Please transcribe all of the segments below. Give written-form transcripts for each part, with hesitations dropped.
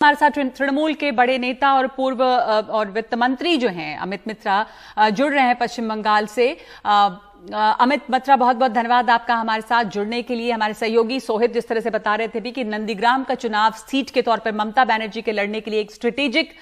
हमारे साथ तृणमूल के बड़े नेता और पूर्व और वित्त मंत्री जो हैं अमित मित्रा जुड़ रहे हैं पश्चिम बंगाल से। अमित मित्रा, बहुत बहुत धन्यवाद आपका हमारे साथ जुड़ने के लिए। हमारे सहयोगी सोहित जिस तरह से बता रहे थे भी कि नंदीग्राम का चुनाव सीट के तौर पर ममता बनर्जी के लड़ने के लिए एक स्ट्रेटेजिक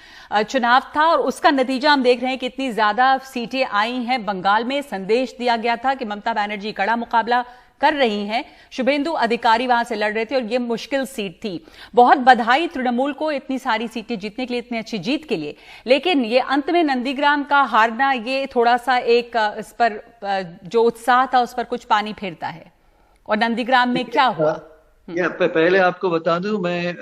चुनाव था और उसका नतीजा हम देख रहे हैं कि इतनी ज्यादा सीटें आई हैं बंगाल में। संदेश दिया गया था कि ममता बनर्जी कड़ा मुकाबला कर रही हैं, शुभेंदु अधिकारी वहां से लड़ रहे थे और ये मुश्किल सीट थी। बहुत बधाई तृणमूल को इतनी सारी सीटें जीतने के लिए, इतनी अच्छी जीत के लिए। लेकिन ये अंत में नंदीग्राम का हारना, ये थोड़ा सा एक इस पर जो उत्साह था उस पर कुछ पानी फेरता है। और नंदीग्राम में क्या हुआ? पहले आपको बता दूं, मैं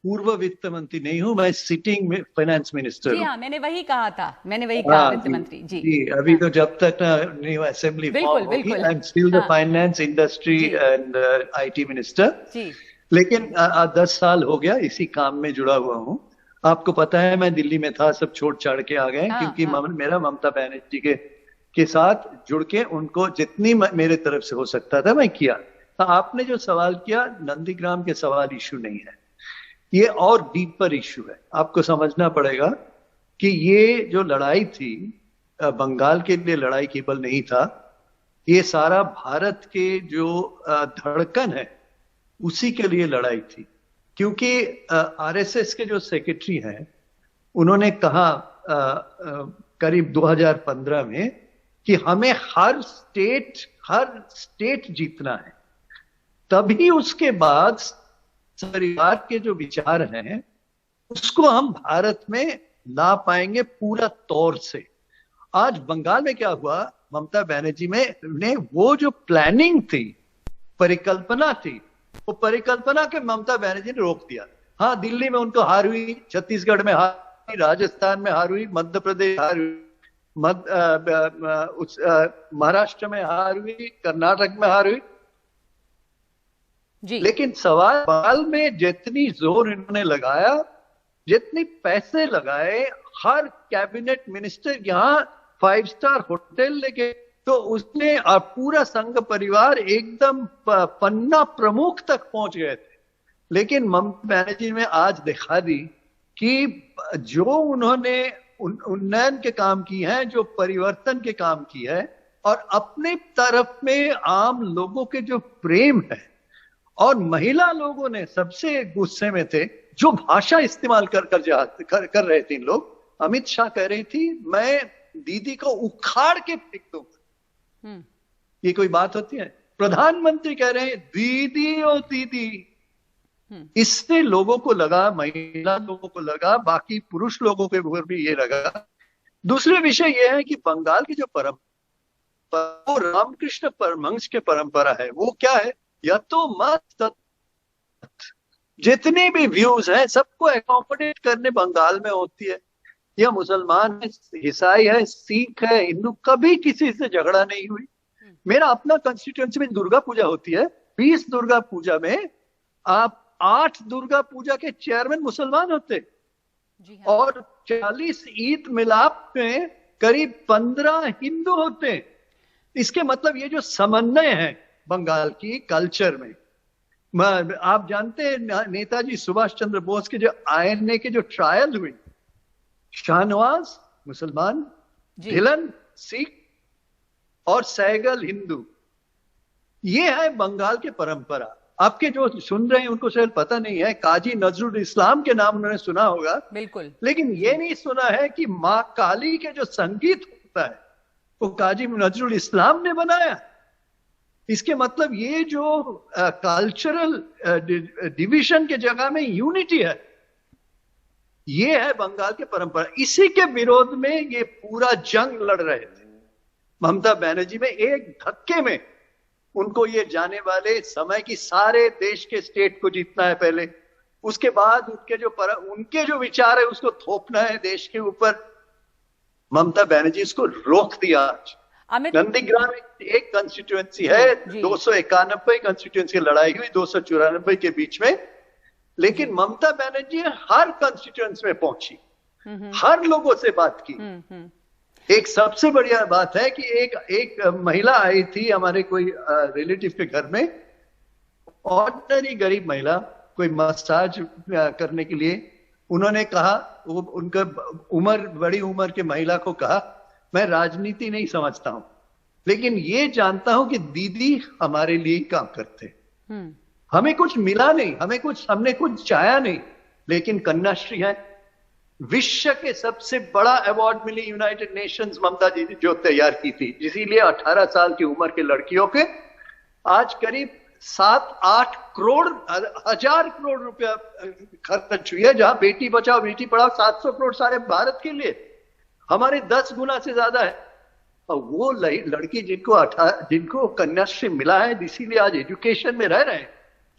पूर्व वित्त मंत्री नहीं हूं, मैं सिटिंग फाइनेंस मिनिस्टर हूं। हाँ, मैंने वही कहा था, वित्त मंत्री जी। अभी तो जब तक न्यू असेंबली फॉर्म होगी, I am still the finance industry and IT minister ji. लेकिन 10 साल हो गया इसी काम में जुड़ा हुआ हूँ। आपको पता है मैं दिल्ली में था, सब छोड़ छाड़ के आ गए क्योंकि मेरा ममता बनर्जी के साथ जुड़ के उनको जितनी मेरे तरफ से हो सकता था मैं किया। आपने जो सवाल किया, नंदीग्राम के सवाल इशू नहीं है, ये और डीपर इश्यू है। आपको समझना पड़ेगा कि ये जो लड़ाई थी बंगाल के लिए लड़ाई केवल नहीं था, ये सारा भारत के जो धड़कन है उसी के लिए लड़ाई थी। क्योंकि आरएसएस के जो सेक्रेटरी हैं उन्होंने कहा करीब 2015 में कि हमें हर स्टेट जीतना है। तभी उसके बाद परिवार के जो विचार हैं उसको हम भारत में ला पाएंगे पूरा तौर से। आज बंगाल में क्या हुआ, ममता बनर्जी ने वो जो प्लानिंग थी, परिकल्पना थी, वो परिकल्पना के ममता बनर्जी ने रोक दिया। हाँ, दिल्ली में उनको हार हुई, छत्तीसगढ़ में हार हुई, राजस्थान में हार हुई, मध्य प्रदेश हार हुई, महाराष्ट्र में हार हुई, कर्नाटक में हार हुई जी। लेकिन सवाल में जितनी जोर इन्होंने लगाया, जितनी पैसे लगाए, हर कैबिनेट मिनिस्टर यहाँ 5 स्टार होटल लेके, तो उसने पूरा संघ परिवार एकदम पन्ना प्रमुख तक पहुंच गए थे। लेकिन ममता बनर्जी ने आज दिखा दी कि जो उन्होंने उन्नयन के काम की है, जो परिवर्तन के काम की है, और अपने तरफ में आम लोगों के जो प्रेम है, और महिला लोगों ने सबसे गुस्से में थे, जो भाषा इस्तेमाल कर रहे थे इन लोग। अमित शाह कह रही थी मैं दीदी को उखाड़ के फेंक दूंगा। ये कोई बात होती है? प्रधानमंत्री कह रहे हैं दीदी ओ दीदी। इससे लोगों को लगा, महिला लोगों को लगा, बाकी पुरुष लोगों के ऊपर भी ये लगा। दूसरे विषय ये है कि बंगाल की जो परंपरा, वो रामकृष्ण परमहंस के परंपरा है। वो क्या है? या तो मत, जितने भी व्यूज हैं सबको एकोमोडेट करने बंगाल में होती है। या मुसलमान है, ईसाई है, सिख है, हिंदू, कभी किसी से झगड़ा नहीं हुई। मेरा अपना कंस्टिट्यूएंसी में दुर्गा पूजा होती है, 20 दुर्गा पूजा में आप 8 दुर्गा पूजा के चेयरमैन मुसलमान होते जी हाँ। और 40 ईद मिलाप में करीब 15 हिंदू होते। इसके मतलब ये जो समन्वय है बंगाल की कल्चर में, आप जानते हैं नेताजी सुभाष चंद्र बोस के जो आईएनए के जो ट्रायल हुई, शाहनवाज मुसलमान, ढिलन सिख और सहगल हिंदू, ये है बंगाल के परंपरा। आपके जो सुन रहे हैं उनको शायद पता नहीं है, काजी नजरुल इस्लाम के नाम उन्होंने सुना होगा बिल्कुल, लेकिन ये नहीं सुना है कि माँ काली के जो संगीत होता है वो काजी नजरुल इस्लाम ने बनाया। इसके मतलब ये जो कल्चरल डिवीजन के जगह में यूनिटी है, ये है बंगाल के परंपरा। इसी के विरोध में ये पूरा जंग लड़ रहे थे ममता बनर्जी में। एक धक्के में उनको ये जाने वाले समय की सारे देश के स्टेट को जीतना है पहले, उसके बाद उनके जो विचार है उसको थोपना है देश के ऊपर। ममता बनर्जी इसको रोक दिया। आज नंदीग्राम एक कंस्टिट्यूएंसी है, 291 कंस्टिट्यूएंसी की लड़ाई हुई 294 के बीच में, लेकिन ममता बनर्जी हर कंस्टिट्यूएंसी में पहुंची, हर लोगों से बात की। एक सबसे बढ़िया बात है कि एक महिला आई थी हमारे कोई रिलेटिव के घर में, ऑर्डिनरी गरीब महिला, कोई मसाज करने के लिए। उन्होंने कहा, वो उनका उम्र, बड़ी उम्र के महिला को कहा, मैं राजनीति नहीं समझता हूं, लेकिन ये जानता हूं कि दीदी हमारे लिए काम करते। हमें कुछ मिला नहीं, हमने कुछ चाहा नहीं, लेकिन कन्याश्री है। विश्व के सबसे बड़ा अवार्ड मिली यूनाइटेड नेशंस ममता जी जो तैयार की थी, इसीलिए 18 साल की उम्र के लड़कियों के आज करीब 7-8 करोड़, 1000 करोड़ रुपया खर्च हुई है। जहां बेटी बचाओ बेटी पढ़ाओ 700 करोड़ सारे भारत के लिए, हमारे 10 गुना से ज्यादा है। और वो लड़की जिनको कन्याश्री मिला है, इसीलिए आज एजुकेशन में रह रहे हैं,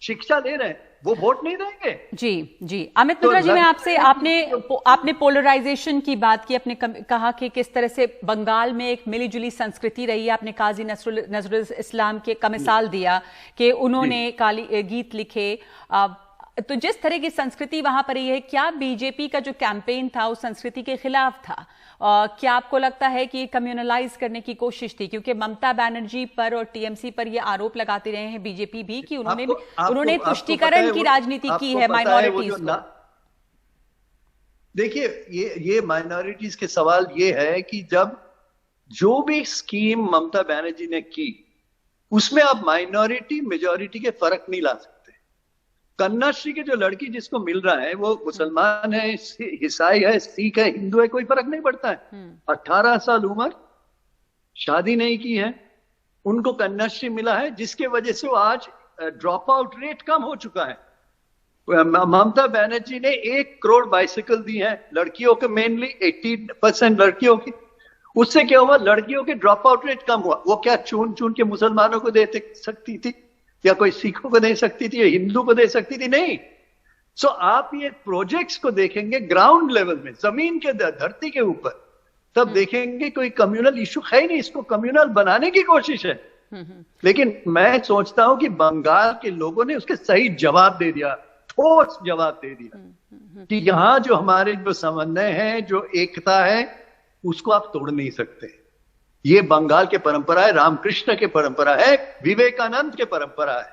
शिक्षा ले रहे हैं, वो वोट नहीं देंगे। जी जी, अमित मित्रा जी, मैं आपसे, आपने पोलराइजेशन की बात की, आपने कहा कि किस तरह से बंगाल में एक मिलीजुली संस्कृति रही है। आपने काजी नजरुल इस्लाम के का मिसाल दिया कि उन्होंने काली गीत लिखे। तो जिस तरह की संस्कृति वहां पर रही है, क्या बीजेपी का जो कैंपेन था उस संस्कृति के खिलाफ था? क्या आपको लगता है कि कम्युनलाइज करने की कोशिश थी? क्योंकि ममता बनर्जी पर और टीएमसी पर ये आरोप लगाते रहे हैं बीजेपी भी कि उन्होंने तुष्टीकरण की राजनीति की है माइनॉरिटीज को। देखिए, ये माइनॉरिटीज के सवाल ये है कि जब जो भी स्कीम ममता बनर्जी ने की, उसमें आप माइनॉरिटी मेजॉरिटी के फर्क नहीं ला सकते। कन्याश्री के जो लड़की जिसको मिल रहा है, वो मुसलमान है, ईसाई है, सिख है, हिंदू है, कोई फर्क नहीं पड़ता है। 18 साल उम्र, शादी नहीं की है, उनको कन्याश्री मिला है, जिसके वजह से वो आज ड्रॉप आउट रेट कम हो चुका है। ममता बनर्जी ने 1 करोड़ बाइसिकल दी है लड़कियों के, मेनली 80% लड़कियों की। उससे क्या हुआ? लड़कियों के ड्रॉप आउट रेट कम हुआ। वो क्या चुन चुन के मुसलमानों को दे सकती थी, या कोई सिखों को दे सकती थी, या हिंदू को दे सकती थी? नहीं। सो आप ये प्रोजेक्ट्स को देखेंगे ग्राउंड लेवल में, जमीन के धरती के ऊपर, तब देखेंगे कोई कम्युनल इशू है ही नहीं। इसको कम्युनल बनाने की कोशिश है। लेकिन मैं सोचता हूं कि बंगाल के लोगों ने उसके सही जवाब दे दिया, ठोस जवाब दे दिया कि यहां जो हमारे जो समन्वय है, जो एकता है, उसको आप तोड़ नहीं सकते। ये बंगाल के परंपरा है, रामकृष्ण के परंपरा है, विवेकानंद के परंपरा है,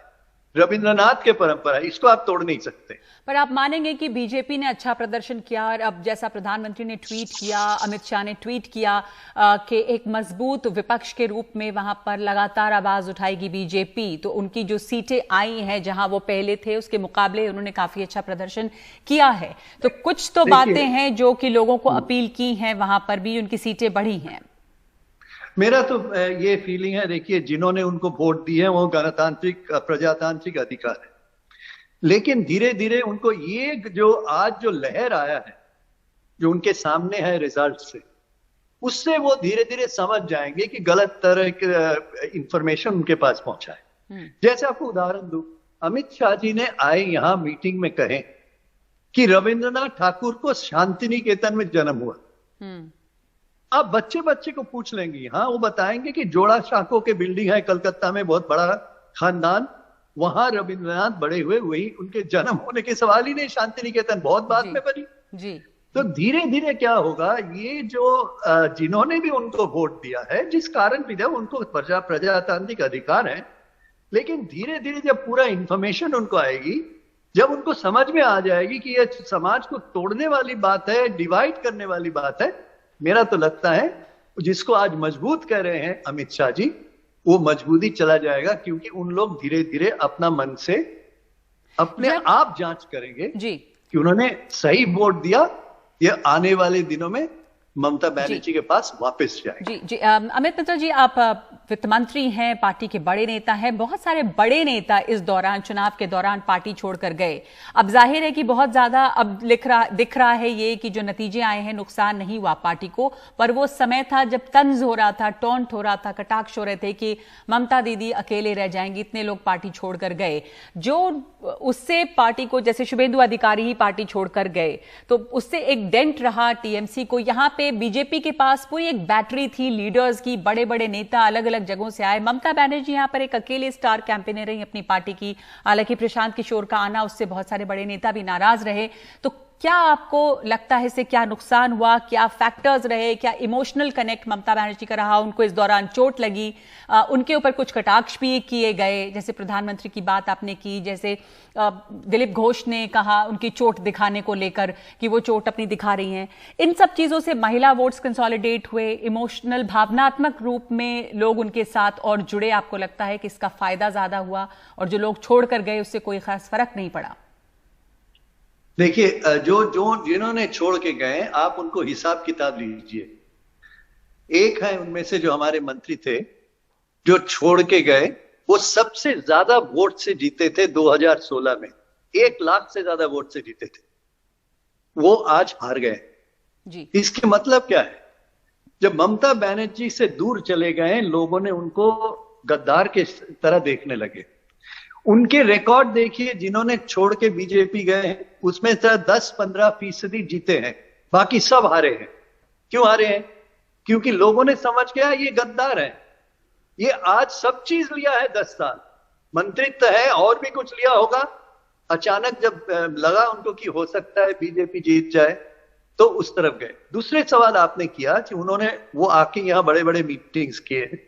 रविंद्रनाथ के परंपरा है, इसको आप तोड़ नहीं सकते। पर आप मानेंगे कि बीजेपी ने अच्छा प्रदर्शन किया, और अब जैसा प्रधानमंत्री ने ट्वीट किया, अमित शाह ने ट्वीट किया कि एक मजबूत विपक्ष के रूप में वहां पर लगातार आवाज उठाएगी बीजेपी, तो उनकी जो सीटें आई हैं जहां वो पहले थे उसके मुकाबले उन्होंने काफी अच्छा प्रदर्शन किया है। तो कुछ तो बातें हैं जो कि लोगों को अपील की हैं, वहां पर भी उनकी सीटें बढ़ी हैं। मेरा तो ये फीलिंग है, देखिए, जिन्होंने उनको वोट दिए हैं वो गणतांत्रिक प्रजातांत्रिक अधिकार है, लेकिन धीरे धीरे उनको ये जो आज जो लहर आया है, जो उनके सामने है रिजल्ट से, उससे वो धीरे धीरे समझ जाएंगे कि गलत तरह के इंफॉर्मेशन उनके पास पहुंचा है। जैसे आपको उदाहरण दूं, अमित शाह जी ने आए यहां मीटिंग में कहे कि रविंद्रनाथ ठाकुर को शांति निकेतन में जन्म हुआ। आप बच्चे बच्चे को पूछ लेंगे, हाँ, वो बताएंगे कि जोड़ा शाखों के बिल्डिंग है कलकत्ता में, बहुत बड़ा खानदान, वहां रविंद्रनाथ बड़े हुए, वही उनके जन्म होने के सवाल ही नहीं। शांति निकेतन बहुत बाद में बनी जी। तो धीरे धीरे क्या होगा, ये जो जिन्होंने भी उनको वोट दिया है, जिस कारण भी जब उनको प्रजातांत्रिक अधिकार है, लेकिन धीरे धीरे जब पूरा इंफॉर्मेशन उनको आएगी, जब उनको समझ में आ जाएगी कि ये समाज को तोड़ने वाली बात है, डिवाइड करने वाली बात है, मेरा तो लगता है जिसको आज मजबूत कह रहे हैं अमित शाह जी, वो मजबूती चला जाएगा, क्योंकि उन लोग धीरे धीरे अपना मन से अपने आप जांच करेंगे जी कि उन्होंने सही वोट दिया, ये आने वाले दिनों में ममता बनर्जी के पास वापस जाए। जी जी, अमित मित्रा जी, आप वित्त मंत्री हैं, पार्टी के बड़े नेता हैं। बहुत सारे बड़े नेता इस दौरान, चुनाव के दौरान पार्टी छोड़कर गए। अब जाहिर है कि बहुत ज्यादा अब दिख रहा है ये कि जो नतीजे आए हैं, नुकसान नहीं हुआ पार्टी को, पर वो समय था जब तंज हो रहा था, टॉन्ट हो रहा था, कटाक्ष हो रहे थे कि ममता दीदी अकेले रह जाएंगी, इतने लोग पार्टी छोड़कर गए। जो उससे पार्टी को, जैसे शुभेंदु अधिकारी ही पार्टी छोड़कर गए, तो उससे एक डेंट रहा टीएमसी को। यहाँ पे बीजेपी के पास पूरी एक बैटरी थी लीडर्स की, बड़े बड़े नेता अलग अलग जगहों से आए। ममता बनर्जी यहाँ पर एक अकेले स्टार कैंपेनर रही अपनी पार्टी की। हालांकि प्रशांत किशोर का आना, उससे बहुत सारे बड़े नेता भी नाराज रहे। तो क्या आपको लगता है इससे क्या नुकसान हुआ, क्या फैक्टर्स रहे, क्या इमोशनल कनेक्ट ममता बनर्जी का रहा, उनको इस दौरान चोट लगी, उनके ऊपर कुछ कटाक्ष भी किए गए, जैसे प्रधानमंत्री की बात आपने की, जैसे दिलीप घोष ने कहा उनकी चोट दिखाने को लेकर कि वो चोट अपनी दिखा रही हैं, इन सब चीजों से महिला वोट्स कंसोलिडेट हुए, इमोशनल भावनात्मक रूप में लोग उनके साथ और जुड़े, आपको लगता है कि इसका फायदा ज्यादा हुआ और जो लोग छोड़कर गए उससे कोई खास फर्क नहीं पड़ा? देखिए, जिन्होंने छोड़ के गए आप उनको हिसाब किताब लीजिए। एक है उनमें से जो हमारे मंत्री थे जो छोड़ के गए, वो सबसे ज्यादा वोट से जीते थे 2016 में, 1 लाख से ज्यादा वोट से जीते थे। वो आज हार गए जी। इसके मतलब क्या है? जब ममता बनर्जी से दूर चले गए, लोगों ने उनको गद्दार के तरह देखने लगे। उनके रिकॉर्ड देखिए, जिन्होंने छोड़ के बीजेपी गए हैं उसमें से 10-15% जीते हैं, बाकी सब हारे हैं। क्यों हारे हैं? क्योंकि लोगों ने समझ गया ये गद्दार है, ये आज सब चीज लिया है, 10 साल मंत्रित्व है और भी कुछ लिया होगा। अचानक जब लगा उनको कि हो सकता है बीजेपी जीत जाए तो उस तरफ गए। दूसरे सवाल आपने किया कि उन्होंने वो आके यहां बड़े बड़े मीटिंग्स किए।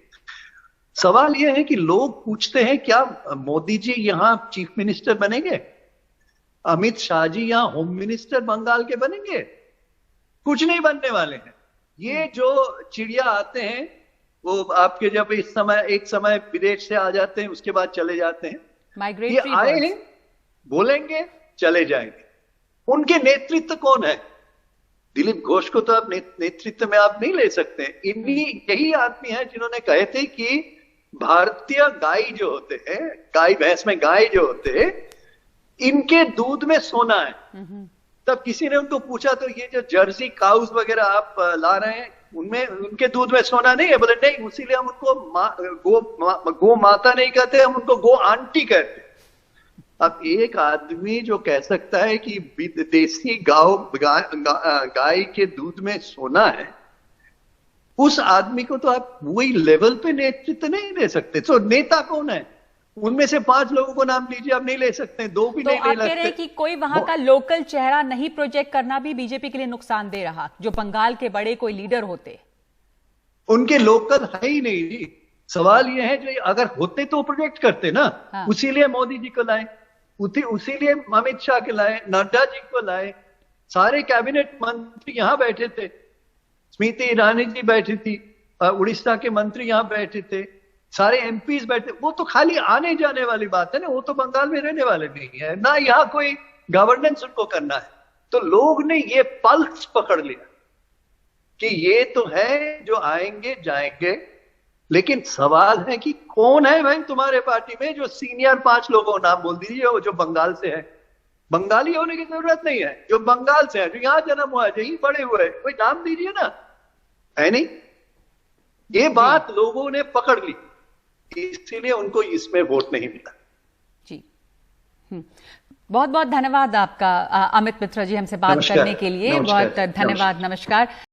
सवाल यह है कि लोग पूछते हैं क्या मोदी जी यहां चीफ मिनिस्टर बनेंगे, अमित शाह जी यहां होम मिनिस्टर बंगाल के बनेंगे? कुछ नहीं बनने वाले हैं। ये जो चिड़िया आते हैं वो आपके जब एक समय विदेश से आ जाते हैं, उसके बाद चले जाते हैं। ये आए हैं, बोलेंगे, चले जाएंगे। उनके नेतृत्व कौन है? दिलीप घोष को तो आप नेतृत्व में आप नहीं ले सकते। यही आदमी है जिन्होंने कहे थे कि भारतीय गाय जो होते हैं, गाय भैंस में गाय जो होते हैं, इनके दूध में सोना है। तब किसी ने उनको पूछा तो ये जो जर्सी काउस वगैरह आप ला रहे हैं उनमें उनके दूध में सोना नहीं है? बोले नहीं, इसीलिए हम उनको गो माता नहीं कहते, हम उनको गो आंटी कहते। अब एक आदमी जो कह सकता है कि देसी गाय के दूध में सोना है, उस आदमी को तो आप वही लेवल पे नेतृत्व नहीं दे सकते। तो नेता कौन है? उनमें से 5 लोगों को नाम लीजिए, आप नहीं ले सकते, 2 भी नहीं ले सकते। तो आप कह रहे हैं कि कोई वहां का लोकल चेहरा नहीं प्रोजेक्ट करना भी बीजेपी के लिए नुकसान दे रहा, जो बंगाल के बड़े कोई लीडर होते? उनके लोकल है ही नहीं जी। सवाल यह है जो अगर होते तो प्रोजेक्ट करते ना। हाँ। उसीलिए मोदी जी को लाए, उसीलिए अमित शाह के लाए, नड्डा जी को लाए, सारे कैबिनेट मंत्री यहां बैठे थे, स्मृति ईरानी जी बैठी थी, उड़ीसा के मंत्री यहां बैठे थे, सारे एमपीज बैठे। वो तो खाली आने जाने वाली बात है ना, वो तो बंगाल में रहने वाले नहीं है ना, यहाँ कोई गवर्नेंस उनको करना है। तो लोग ने ये पल्स पकड़ लिया कि ये तो है जो आएंगे जाएंगे, लेकिन सवाल है कि कौन है भाई तुम्हारे पार्टी में जो सीनियर 5 लोगों को नाम बोल दीजिए जो बंगाल से है। बंगाली होने की जरूरत नहीं है, जो बंगाल से है, जो यहां जन्म हुआ है, जो यहीं बड़े हुए, कोई नाम दीजिए ना, है नहीं? ये बात लोगों ने पकड़ ली, इसीलिए उनको इसमें वोट नहीं मिला जी। बहुत बहुत धन्यवाद आपका अमित मित्रा जी, हमसे बात करने के लिए बहुत धन्यवाद। नमस्कार।